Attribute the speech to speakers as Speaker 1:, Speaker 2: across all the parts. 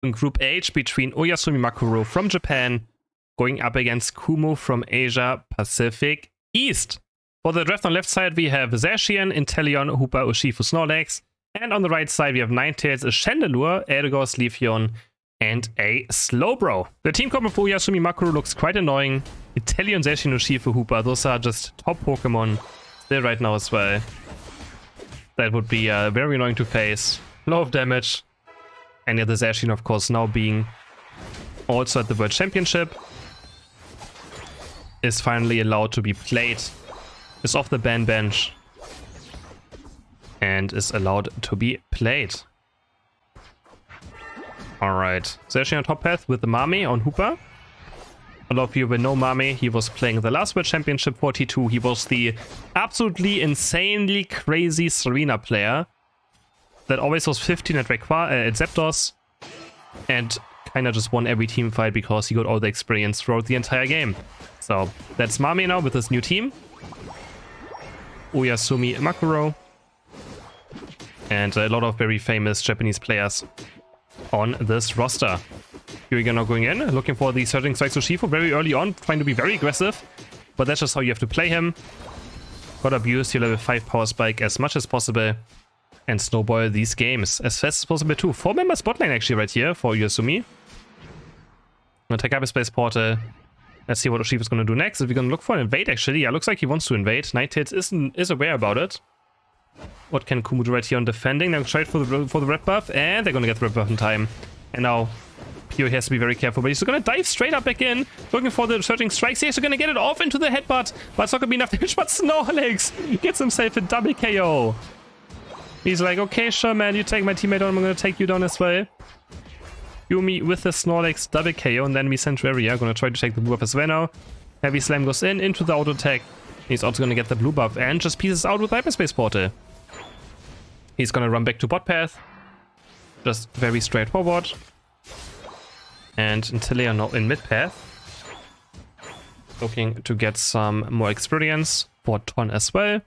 Speaker 1: in Group H between Oyasumi Makuro from Japan going up against Kumu from Asia Pacific East. For the draft on the left side, we have Zacian, Inteleon, Hoopa, Urshifu, Snorlax. And on the right side, we have Ninetales, a Chandelure, Eldegoss, Leafeon, and a Slowbro. The team combo for Oyasumi Makuro looks quite annoying. Inteleon, Zacian, Urshifu, Hoopa, those are just top Pokemon still right now as well. That would be very annoying to face. A lot of damage. And yeah, the Zacian, of course, now being also at the World Championship, is finally allowed to be played. Is off the ban bench. And is allowed to be played. Alright. Zacian on top path with the Mame on Hoopa. A lot of you will know Mame. He was playing the last World Championship 42. He was the absolutely insanely crazy Serena player that always was 15 at Rayquaza, at Zapdos, and kinda just won every team fight because he got all the experience throughout the entire game. So that's Mame now with his new team. Oyasumi Makuro. And a lot of very famous Japanese players on this roster. Here now going in, looking for the Surging Strikes Urshifu very early on, trying to be very aggressive. But that's just how you have to play him. Gotta abuse your level 5 Power Spike as much as possible. And snowball these games as fast as possible too. 4-member spotline actually right here for Oyasumi. Gonna take up his Space Portal. Let's see what Urshifu's gonna do next. Is he gonna look for an invade actually? Yeah, looks like he wants to invade. Ninetales is aware about it. What can Kumu do right here on defending? They're straight for the red buff, and they're gonna get the red buff in time. And now Pio has to be very careful, but he's gonna dive straight up back in, looking for the Surging Strikes. He's gonna get it off into the headbutt, but it's not gonna be enough damage. But Snorlax gets himself a double KO. He's like, okay, sure, man, you take my teammate on, I'm gonna take you down as well. Yumi with the Snorlax double KO, and then we Central Area. Gonna try to take the blue buff as well now. Heavy Slam goes in, into the auto attack. He's also gonna get the blue buff and just pieces out with Hyperspace Portal. He's gonna run back to bot path. Just very straightforward. And Inteleon now in mid path. Looking to get some more experience for Ton as well.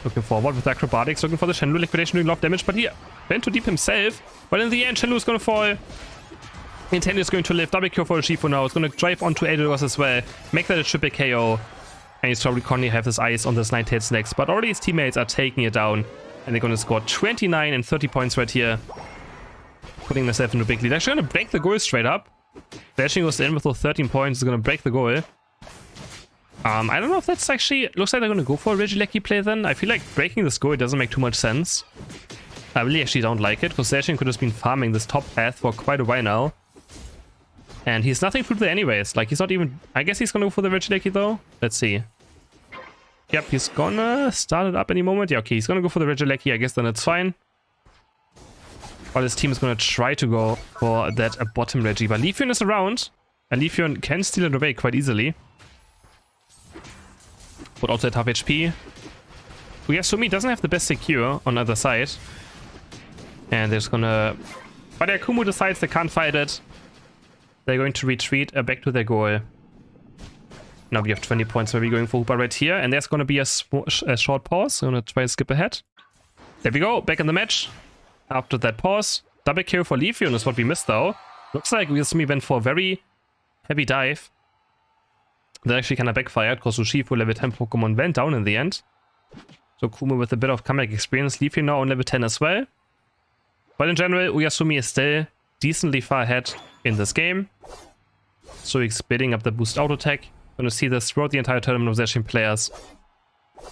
Speaker 1: Looking forward with acrobatics, looking for the Chandelure liquidation doing a lot of damage, but he went too deep himself. But in the end, Chandelure is gonna fall. Inteleon is going to live. Double kill for Urshifu now. It's gonna drive onto Eldegoss as well. Make that a triple KO. And he's probably gonna have his eyes on this Ninetales next. But already his teammates are taking it down. And they're gonna score 29 and 30 points right here. Putting themselves into a big lead. Actually gonna break the goal straight up. Dashing goes in with those 13 points. Is gonna break the goal. I don't know if that's actually... It looks like they're gonna go for a Regieleki play then. I feel like breaking this goal doesn't make too much sense. I really actually don't like it. Because Zacian could have been farming this top path for quite a while now. And he's nothing through there anyways. Like, he's not even... I guess he's gonna go for the Regieleki though. Let's see. Yep, he's gonna start it up any moment. Yeah, okay, he's gonna go for the Regieleki. I guess then it's fine. While his team is gonna try to go for that bottom Regi. But Leafeon is around. And Leafeon can steal it away quite easily. But also at half HP. Oyasumi doesn't have the best secure on the other side. And they're just gonna... But yeah, Kumu decides they can't fight it. They're going to retreat back to their goal. Now we have 20 points where we're going for Hoopa right here. And there's going to be a short pause. I'm going to try to skip ahead. There we go. Back in the match. After that pause. Double kill for Leafeon is what we missed though. Looks like Oyasumi went for a very heavy dive. That actually kind of backfired because Urshifu level 10 Pokemon went down in the end. So Kumu with a bit of comeback experience. Leafeon now on level 10 as well. But in general, Oyasumi is still decently far ahead in this game. So he's building up the boost auto attack. Gonna see this throughout the entire tournament of Zacian players.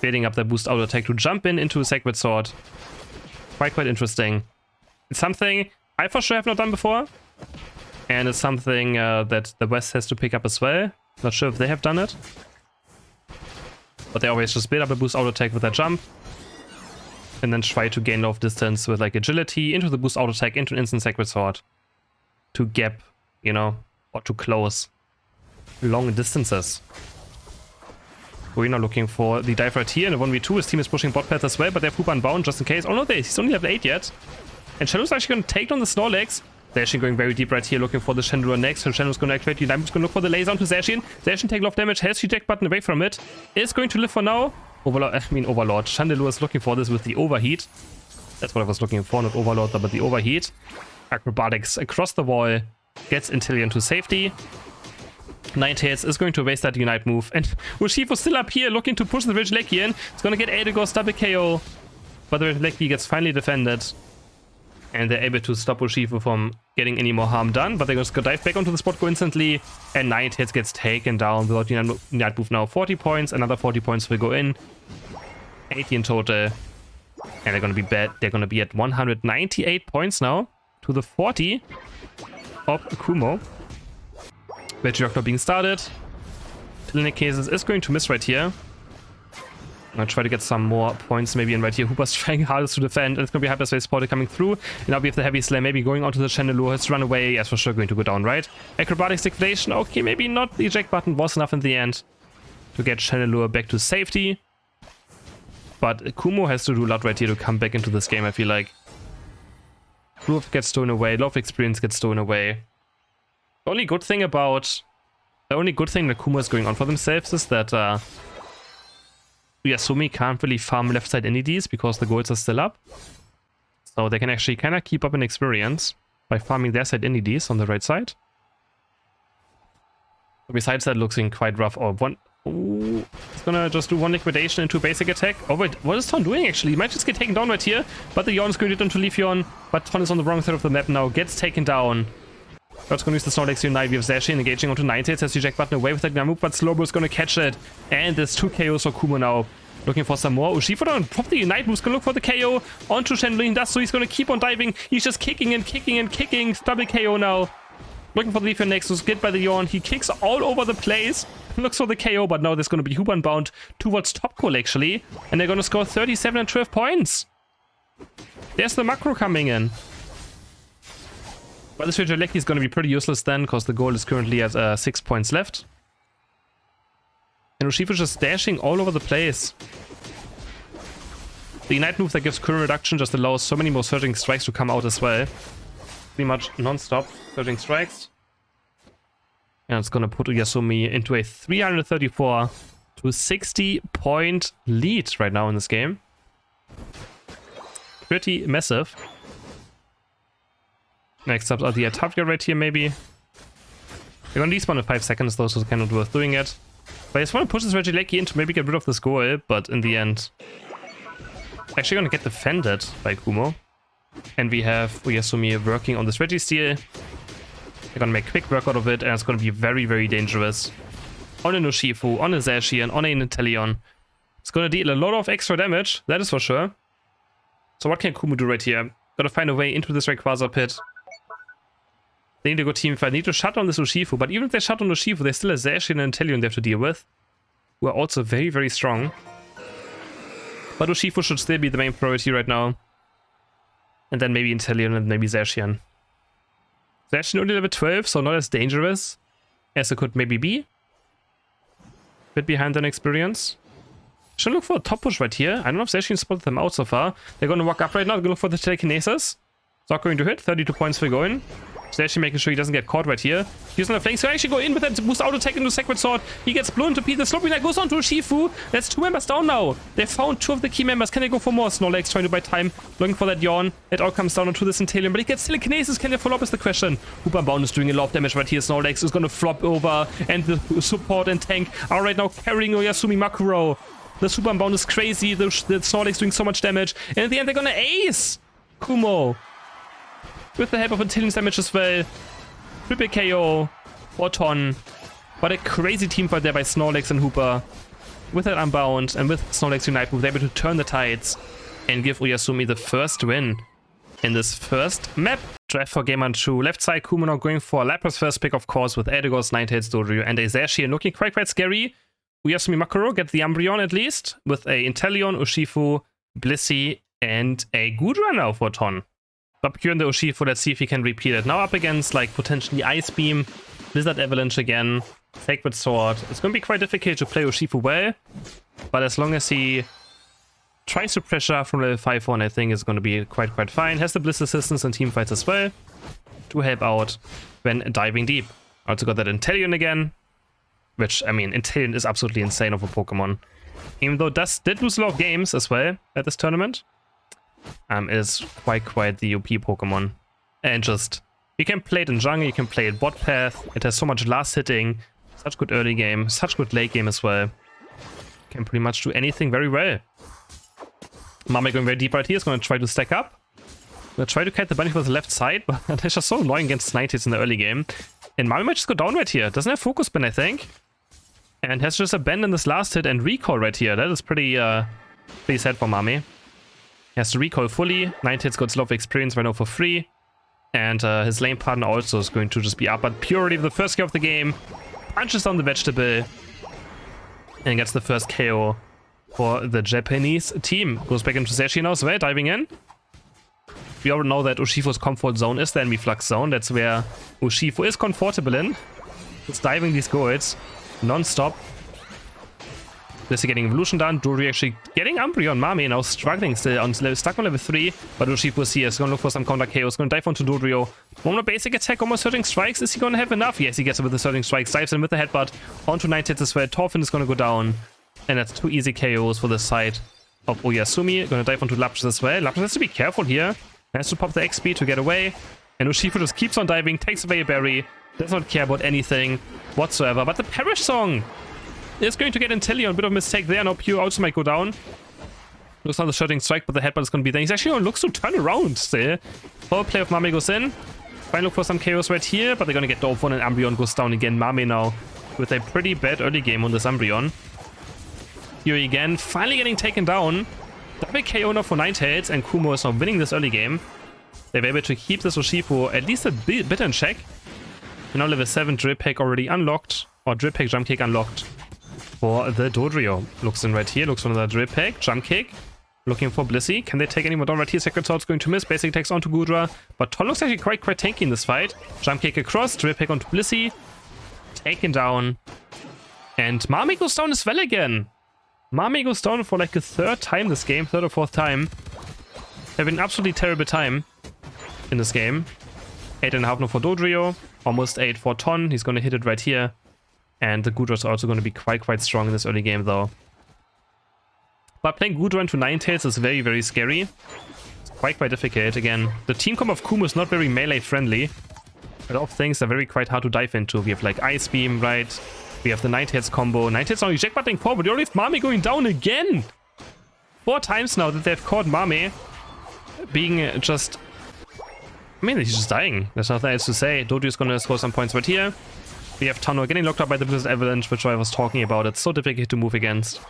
Speaker 1: Building up the boost auto attack to jump into a Sacred Sword. Quite interesting. It's something I for sure have not done before. And it's something that the West has to pick up as well. Not sure if they have done it. But they always just build up a boost auto attack with that jump. And then try to gain a lot of distance with like agility into the boost auto attack into an instant Sacred Sword. To gap, you know, or to close long distances. We're now looking for the dive right here. And the 1v2, his team is pushing bot path as well, but they have Hoopa unbound just in case. Oh no, he's only level 8 yet. And Shadow's actually going to take down the Snorlax. They're actually going very deep right here, looking for the Chandelure next. So Shadow's going to activate the Diamond's going to look for the laser onto Zacian. Zacian take a lot of damage, has the eject button away from it. Is going to live for now. Overlord. Chandelure is looking for this with the overheat. That's what I was looking for, not Overload, but the Overheat. Acrobatics across the wall, gets Intellion to safety. 9 hits, is going to waste that Unite move. And Urshifu still up here, looking to push the Regieleki in. It's going to get Aedigos double KO. But the Regieleki gets finally defended. And they're able to stop Urshifu from getting any more harm done. But they're going to dive back onto the spot, go instantly. And 9 hits gets taken down without Unite move now. 40 points, another 40 points will go in. 80 in total. And they're going to be bad. They're going to be at 198 points now to the 40 of Kumu. Regirock being started. Clinic Cases is going to miss right here. I'm going to try to get some more points maybe in right here. Hooper's trying hardest to defend, and it's going to be Hyperspace Portal coming through. And now we have the Heavy Slam maybe going onto the Chandelure. Has run away. Yes, for sure going to go down, right? Acrobatic Liquidation. Okay, maybe not. The eject button was enough in the end to get Chandelure back to safety. But Kumu has to do a lot right here to come back into this game, I feel like. Groove gets stolen away. A lot of experience gets stolen away. The only good thing that Kumu is going on for themselves is that Oyasumi can't really farm left side NEDs because the golds are still up. So they can actually kind of keep up an experience by farming their side NEDs on the right side. Besides that, looking quite rough. Oh, it's gonna just do one liquidation into basic attack. Oh wait, what is Ton doing actually? He might just get taken down right here. But the Yawn is going to turn to Leafeon. But Ton is on the wrong side of the map now. Gets taken down. God's gonna use the Snorlax to Unite. We have Zacian engaging onto 9 hits. Has the eject button away with that Gamuk, but Slowbro is gonna catch it. And there's 2 KOs for Kumu now. Looking for some more. Urshifu down. Pop the Unite moves. Gonna look for the KO onto Chandelure. Does so. He's gonna keep on diving. He's just kicking and kicking and kicking. Double KO now. Looking for the Leafeon Nexus. Get by the Yawn. He kicks all over the place. Looks for the KO, but now there's gonna be Huban bound towards top goal actually. And they're gonna score 37 and 12 points. There's the Makuro coming in. But this Regieleki is going to be pretty useless then, because the goal is currently at 6 points left. And Urshifu is just dashing all over the place. The Unite move that gives current reduction just allows so many more Surging Strikes to come out as well. Pretty much non-stop Surging Strikes. And it's going to put Oyasumi into a 334 to 60 point lead right now in this game. Pretty massive. Next up are the Atavia right here, maybe. They're gonna despawn in 5 seconds though, so it's kind of worth doing it. But I just want to push this Regieleki in to maybe get rid of this goal, but in the end... actually gonna get defended by Kumu. And we have Oyasumi working on this Registeel. They're gonna make quick work out of it, and it's gonna be very, very dangerous. On a Urshifu, on a Zacian, on a Inteleon. It's gonna deal a lot of extra damage, that is for sure. So what can Kumu do right here? Gotta find a way into this Rayquaza pit. They need a good team fight. They need to shut down this Urshifu, but even if they shut down Urshifu, there's still a Zacian and Inteleon they have to deal with, who are also very, very strong. But Urshifu should still be the main priority right now. And then maybe Inteleon and maybe Zacian. Zacian only level 12, so not as dangerous as it could maybe be. Bit behind their experience. Should look for a top push right here. I don't know if Zacian spotted them out so far. They're going to walk up right now. They're going to look for the telekinesis. It's not going to hit. 32 points for going. Zacian making sure he doesn't get caught right here. He's on the flanks. So actually go in with that boost auto attack into Sacred Sword. He gets blown to pieces. Slowbro Knight goes on to Urshifu. That's 2 members down now. They found 2 of the key members. Can they go for more? Snorlax trying to buy time. Looking for that Yawn. It all comes down onto this Inteleon. But he gets telekinesis. Can they follow up is the question. Huban is doing a lot of damage right here. Snorlax is going to flop over. And the support and tank are right now carrying Oyasumi Makuro. The Super Unbound is crazy. The Snorlax doing so much damage. And at the end, they're gonna ace Kumu. With the help of Inteleon's damage as well. Triple KO for Ton. But a crazy team fight there by Snorlax and Hooper. With that Unbound and with Snorlax Unite move, they're able to turn the tides and give Oyasumi the first win in this first map. Draft for Game 2. Left side, Kumu now going for Lapras first pick, of course, with Aedigos, Ninetales, Dorio, and a Zacian looking quite scary. Oyasumi Makuro gets the Umbreon at least, with a Inteleon, Urshifu, Blissey, and a Goodra now for Ton. But procuring the Urshifu, let's see if he can repeat it. Now up against like potentially Ice Beam, Blizzard Avalanche again, Sacred Sword. It's going to be quite difficult to play Urshifu well, but as long as he tries to pressure from level 5 on, I think it's going to be quite fine. Has the Bliss Assistance and team fights as well to help out when diving deep. Also got that Inteleon again. Which, I mean, Inteleon is absolutely insane of a Pokemon. Even though did lose a lot of games as well at this tournament. is quite the OP Pokemon. And just, you can play it in jungle, you can play it bot path. It has so much last hitting, such good early game, such good late game as well. Can pretty much do anything very well. Mame going very deep right here, is going to try to stack up. Gonna try to catch the bunny for the left side, but that's just so annoying against Night hits in the early game. And Mame might just go down right here. Doesn't have focus spin, I think. And has just abandoned this last hit and recall right here. That is pretty sad for Mame. He has to recall fully. Night hits got slow experience right now for free. And his lane partner also is going to just be up. But Purity, the first kill of the game, punches down the vegetable. And gets the first KO for the Japanese team. Goes back into Zashi now as well, diving in. We already know that Ushifu's comfort zone is the enemy flux zone. That's where Ushifu is comfortable in. Just diving these goals non-stop. This is getting evolution done. Dory actually getting Umbreon. Mame now struggling still, stuck on level 3. But Ushifu is here. He's going to look for some counter KOs. Going to dive onto Dodrio. One more basic attack, almost Surging Strikes. Is he going to have enough? Yes, he gets it with the Surging Strikes. Dives in with the headbutt. Onto Night hits as well. Torfin is going to go down. And that's 2 easy KOs for the side of Oyasumi. Going to dive onto Lapras as well. Lapras has to be careful here. Has to pop the XP to get away. And Ushifu just keeps on diving, takes away a berry. Does not care about anything whatsoever. But the Perish Song is going to get Inteleon. A bit of a mistake there. Now Pure also might go down. Looks like the Shooting Strike, but the headbutt is going to be there. He's actually looks to turn around still. Power play of Mame goes in. Try and look for some KOs right here, but they're going to get Dove 1 and Umbreon goes down again. Mame now with a pretty bad early game on this Umbreon. Here again, finally getting taken down. Double KO now for 9 hits, and Kumu is now winning this early game. They were able to keep this Ushifu at least a bit in check. And now level 7 Drip Pack already unlocked, or Drip Pack Jump Kick unlocked for the Dodrio. Looks in right here, looks for another Drip Pack, Jump Kick. Looking for Blissey. Can they take anyone down right here? Sacred Sword's going to miss. Basic attacks onto Gudra. But Ton looks actually quite tanky in this fight. Jump Kick across, Drip Pack onto Blissey. Taken down. And Mame goes down as well again. Mame goes down for like a 3rd time this game, 3rd or 4th time. Having an absolutely terrible time in this game. 8.5 now for Dodrio, almost 8 for Ton. He's going to hit it right here. And the Gudra is also going to be quite strong in this early game though. But playing Gudra into 9 tails is very scary. It's quite difficult. Again, the team comp of Kumu is not very melee friendly. A lot of things are quite hard to dive into. We have like Ice Beam, right? We have the Night Hits combo. Night Hits now eject-butting forward. You already have Mame going down again. 4 times now that they've caught Mame being just... I mean, he's just dying. There's nothing else to say. Doji is going to score some points right here. We have Tano getting locked up by the Blizzard Avalanche, which I was talking about. It's so difficult to move against.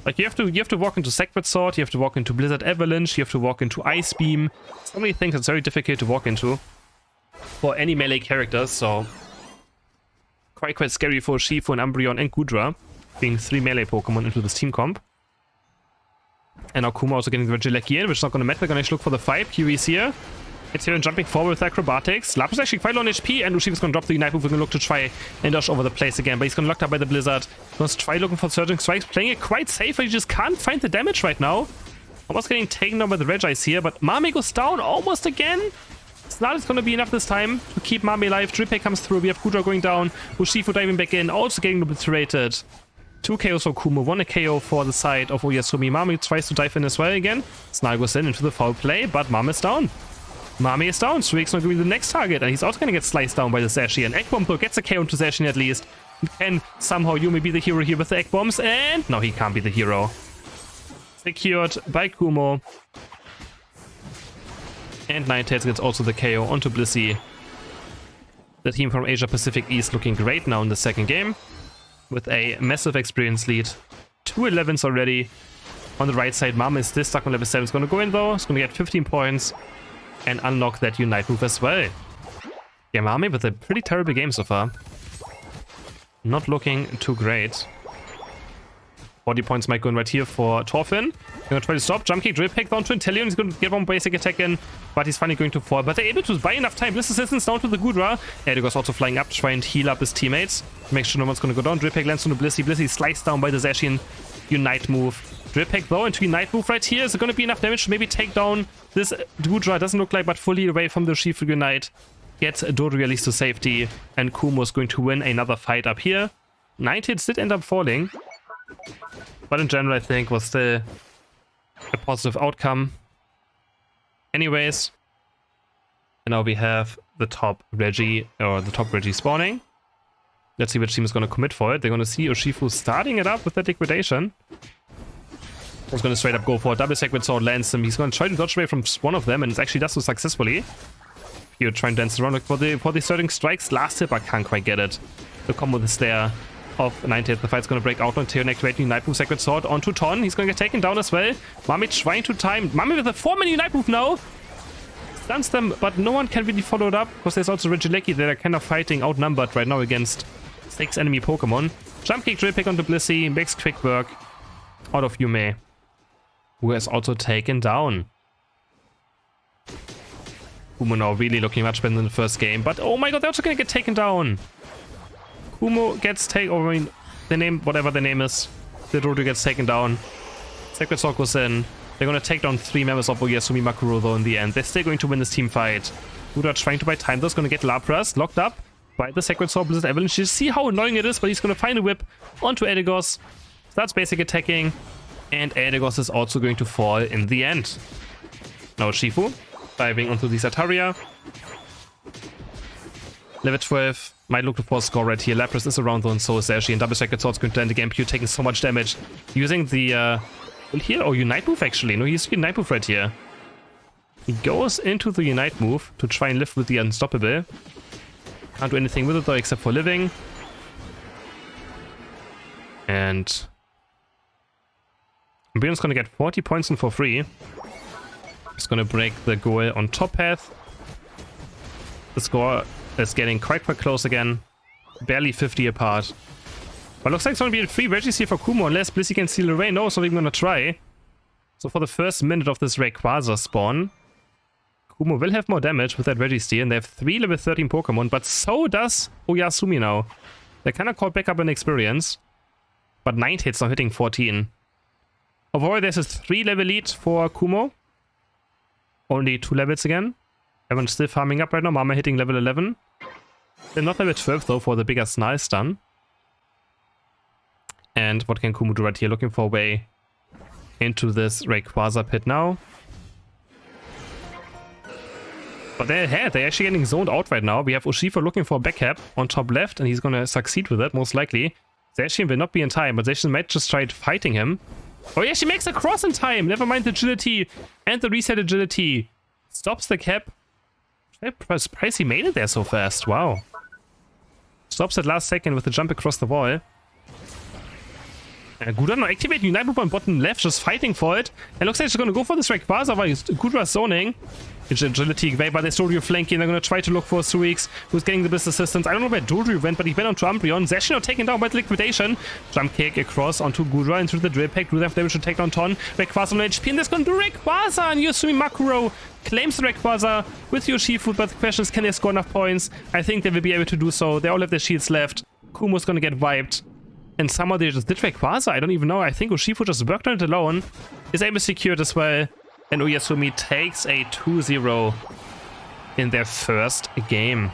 Speaker 1: Like, you have to walk into Sacred Sword, you have to walk into Blizzard Avalanche, you have to walk into Ice Beam. So many things that's very difficult to walk into for any melee characters, so... Quite scary for Shifu and Umbreon and Gudra, being 3 melee Pokemon into this team comp. And now Kuma also getting the Regieleki in, which is not going to matter. They're going to look for the fight. Kiwi's here. It's here and jumping forward with acrobatics. Lapras actually quite low on HP, and Ushifu's going to drop the Unite move. We're going to look to try and dash over the place again, but he's going to locked up by the Blizzard. He's going to try looking for Surging Strikes, playing it quite safe, but he just can't find the damage right now. Almost getting taken down by the Regis here, but Mame goes down almost again. It's not going to be enough this time to keep Mame alive. Drippy comes through. We have Gudra going down. Ushifu diving back in, also getting obliterated. 2 KOs for Kumu, 1 KO for the side of Oyasumi. Mame tries to dive in as well again. Snarl goes in into the foul play, but Mame is down. Mame is down. Streak's not going to be the next target, and he's also going to get sliced down by the Zacian. Egg Bomb though gets a KO into Zacian at least. Can somehow Yumi be the hero here with the Egg Bombs? And no, he can't be the hero. Secured by Kumu. And Ninetales gets also the KO onto Blissey. The team from Asia Pacific East looking great now in the second game, with a massive experience lead. 2 11s already. On the right side, Mame is still stuck on level 7. It's going to go in though. It's going to get 15 points and unlock that Unite move as well. Yeah, Mame with a pretty terrible game so far. Not looking too great. 40 points might go in right here for Torfin. Gonna try to stop. Jump kick, drill pick down to Inteleon. He's gonna get one basic attack in, but he's finally going to fall. But they're able to buy enough time. Bliss assistance down to the Gudra. Edigo's also flying up to try and heal up his teammates. Make sure no one's gonna go down. Drill pick lands on the Blissey. Blissey sliced down by the Zacian Unite move. Drill pick though into Unite move right here. Is it gonna be enough damage to maybe take down this Gudra? Doesn't look like, but fully away from the Shifu Unite. Gets Dodrio at least to safety, and Kumu is going to win another fight up here. 9 hits did end up falling, but in general I think was still a positive outcome. anyways. And now we have the top Reggie spawning. Let's see which team is going to commit for it. They're going to see Urshifu starting it up with that degradation. He's going to straight up go for a double Sacred Sword, lands him. He's going to try to dodge away from one of them, and it actually does so successfully. Here, trying to dance around for the starting strikes. Last hit, but can't quite get it. The combo is there of 90. The fight's going to break out on Teon activating Night Move Sacred Sword onto Ton. He's going to get taken down as well. Mami trying to time. Mami with a 4-menu Night Move now. Stuns them, but no one can really follow it up because there's also Regieleki that are kind of fighting outnumbered right now against 6 enemy Pokemon. Jump kick, drill pick onto Blissey, makes quick work out of Yume, who has also taken down. Kumu now really looking much better than the first game, but oh my god, they're also gonna get taken down. Kumu gets taken, I mean, the name, whatever the name is, the Dodo gets taken down. Sacred Sword goes in. They're gonna take down 3 members of Oyasumi Makuro though in the end. They're still going to win this team fight. Buddha trying to buy time though, is gonna get Lapras locked up by the Sacred Sword Blizzard Avalanche. You see how annoying it is, but he's gonna find a whip onto Eldegoss. Starts basic attacking, and Eldegoss is also going to fall in the end. Now Shifu diving onto the Zataria. Level 12. Might look for a score right here. Lapras is around though, and so is Ashi, and double Sacred Sword's going to end the game. Pew taking so much damage. Using the here, oh, Unite move actually. No, he's Unite move right here. He goes into the Unite move to try and live with the Unstoppable. Can't do anything with it though, except for living. And Brion's gonna get 40 points in for free. He's gonna break the goal on top path. The score is getting quite close again. Barely 50 apart. But looks like it's gonna be a free Regis here for Kumu unless Blissey can steal away. No, so we're gonna try. So for the first minute of this Rayquaza spawn, Kumu will have more damage with that Registeel, and they have 3 level 13 Pokemon, but so does Oyasumi now. They kinda caught back up in experience. But 9 hits, now hitting 14. Overall, there's a 3 level lead for Kumu. Only 2 levels again. Everyone's still farming up right now. Mama hitting level 11. They're not level 12 though for the bigger Snarl stun. And what can Kumu do right here? Looking for a way into this Rayquaza pit now. But they're ahead. They're actually getting zoned out right now. We have Urshifu looking for a backcap on top left, and he's going to succeed with it, most likely. Zacian will not be in time, but Zacian might just try fighting him. Oh yeah, she makes a cross in time. Never mind the agility and the reset agility. Stops the cap. I'm surprised he made it there so fast. Wow. Stops at last second with the jump across the wall. Gudra now activating Unite Move on bottom left, just fighting for it. And looks like she's gonna go for this Rayquaza while Gudra zoning. Agility away by the Dorio flanking. They're gonna try to look for Suix, who's getting the best assistance. I don't know where Dorio went, but he went onto Umbreon. Zacian now taken down by the liquidation. Jump kick across onto Gudra into the drill pack. Do they have damage to take down Ton? Rayquaza on HP, and that's gonna do Rayquaza, and Oyasumi Makuro claims the Rayquaza with Urshifu, but the question is, can they score enough points? I think they will be able to do so. They all have their shields left. Kumu's gonna get wiped. And somehow they just did Rayquaza. I don't even know. I think Urshifu just worked on it alone. His aim is secured as well. And Oyasumi takes a 2-0 in their first game.